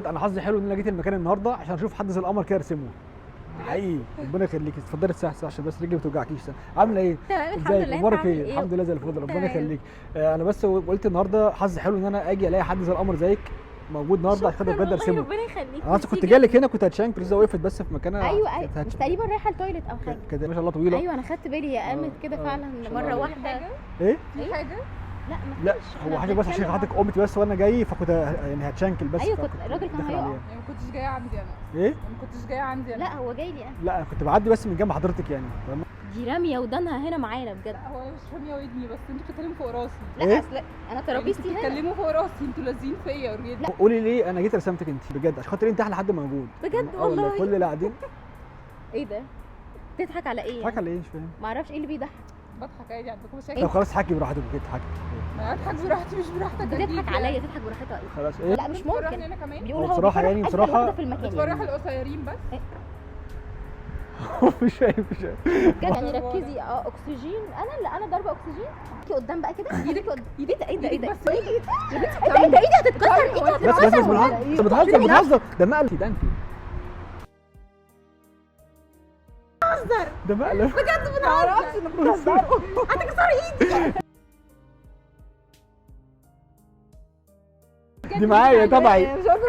انا حظي حلو ان انا جيت المكان النهارده عشان اشوف حدث القمر كده ارسمه حقيقي. ربنا يخليك، اتفضلي الساعه عشان بس رجلي ما توجعكيش. عامله ايه؟ تمام الحمد ازيك؟ لله. اخبارك انت عامل ايه؟ ايه؟ الحمد لله زي الفل، ربنا تمام. يخليك. انا بس قلت النهارده حظي حلو ان انا اجي الاقي حدث القمر زيك موجود النهارده عشان خاطر شكرا بجد والله، ارسمه. ربنا يخليك. انا اصلا كنت ميرسي جاي لك جدا. هنا، كنت هتشانك لسه وقفت بس في مكانها. ايوه كانت مش تقريبا رايحه التويليت او حاجه. كانت ما شاء الله طويله. ايوه انا خدت بالي، هي قامت كده فعلا ما شاء مره الله واحده. ايه؟ في حاجه؟ لا لا مفيش. هو احنا حاجه بس عشان بنتكلم حضرتك قمت بس وانا جاي فكنت يعني هتشانكل بس. ايوه فكنت كنت الراجل كان داخل هيقع. عليها. يعني ما كنتش جايه عندي انا. ايه؟ ما كنتش جايه عندي انا. لا هو جاي لي انا. لا انا كنت بعدي بس من جنب حضرتك يعني، فاهمة؟ دي راميه ودانها هنا معانا بجد. لا هو مش راميه ودني، بس انتوا بتتكلموا فوق راسي. لا إيه؟ اصل انا يعني ترابيزتي انتوا هنا. بتتكلموا فوق راسي، انتوا لازقين فيا اوريدي. لا. قولي ليه انا جيت رسمتك انت بجد عشان خاطر انت احلى حد موجود بجد اه والله. كل اللي قاعدين. ايه ده؟ تضحك على ايه؟ بتضحك على ايه؟ مش فاهم. معرفش ايه اللي بيضحك. بضحك عادي عندكم طب مشاكل. خلاص حكي براحتك كده، حكي. ما اضحك براحتي مش براحتك. بتضحك عليا، تضحك براحتها ايه؟ خلاص ايه؟ لا مش بتفرحني ممكن. انا كمان. بيقول هو هو بصراحة بيفرح يعني أجمل بصراحة واحدة في المكان. بتفرح القصيرين بس. مش فاهم مش فاهم. بجد يعني ركزي. اكسجين. انا ضاربه اكسجين. ايدي قدام بقى كده. ايدك قدام. ايه ده ايه ده ايه ده؟ بس ايه ده ايدي هتتكسر. ايدي بس هتتكسر. بتهزر بتهزر ده مقلب ده انت. ده مقلب بجد ما اعرفش انك بتهزروا. هتكسر ايدي. دي معايا تبعي. مش عارفة